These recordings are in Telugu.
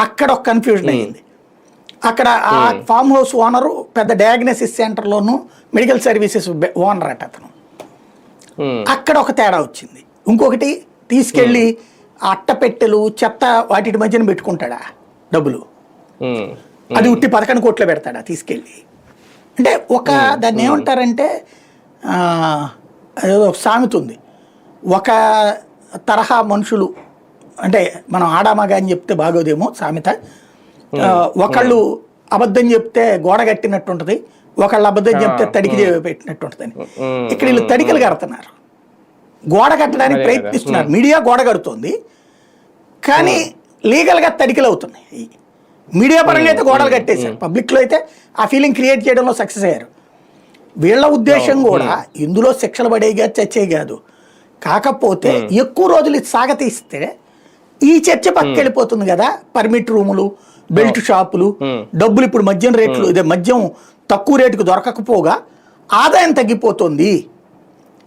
అక్కడ ఒక కన్ఫ్యూజన్ అయ్యింది. అక్కడ ఆ ఫామ్ హౌస్ ఓనరు పెద్ద డయాగ్నోసిస్ సెంటర్లోను మెడికల్ సర్వీసెస్ ఓనర్ అట అతను. అక్కడ ఒక తేడా వచ్చింది. ఇంకొకటి తీసుకెళ్ళి అట్టపెట్టెలు చెత్త వాటి మధ్యన పెట్టుకుంటాడా డబ్బులు, అది ఉట్టి 11 కోట్లు పెడతాడా తీసుకెళ్ళి. అంటే ఒక దాన్ని ఏమంటారంటే ఏదో ఒక సామెత ఉంది, ఒక తరహా మనుషులు అంటే మనం ఆడామగా అని చెప్తే బాగోదేమో సామెత, ఒకళ్ళు అబద్ధం చెప్తే గోడ కట్టినట్టు ఉంటుంది, ఒకళ్ళు అబద్ధం చెప్తే తడికి పెట్టినట్టు ఉంటుందని. ఇక్కడ వీళ్ళు తడికలు కడుతున్నారు, గోడ కట్టడానికి ప్రయత్నిస్తున్నారు. మీడియా గోడ కడుతుంది కానీ లీగల్గా తడికలు అవుతున్నాయి. మీడియా పరంగా అయితే గోడలు కట్టేశారు, పబ్లిక్లో అయితే ఆ ఫీలింగ్ క్రియేట్ చేయడంలో సక్సెస్ అయ్యారు. వీళ్ళ ఉద్దేశం కూడా ఇందులో శిక్షలు పడేగా చర్చే కాదు, కాకపోతే ఎక్కువ రోజులు సాగతీస్తే ఈ చర్చ పక్కకెళ్ళిపోతుంది కదా. పర్మిట్ రూములు, బెల్ట్ షాపులు, డబ్బులు ఇప్పుడు మద్యం రేట్లు, ఇదే మద్యం తక్కువ రేటుకు దొరకకపోగా ఆదాయం తగ్గిపోతుంది,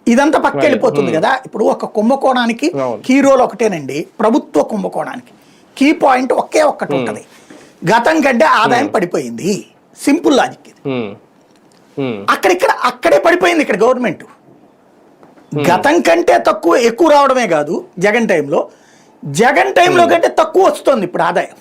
ఇదంతా పక్కకెళ్ళిపోతుంది కదా. ఇప్పుడు ఒక కుంభకోణానికి కీ రోల్ ఒకటేనండి, ప్రభుత్వ కుంభకోణానికి కీ పాయింట్ ఒకే ఒక్కటి ఉంటుంది, గతం కంటే ఆదాయం పడిపోయింది. సింపుల్ లాజిక్ ఇది. అక్కడే పడిపోయింది. ఇక్కడ గవర్నమెంట్ గతం కంటే ఎక్కువ రావడమే కాదు, జగన్ టైంలో కంటే తక్కువ వస్తుంది ఇప్పుడు ఆదాయం.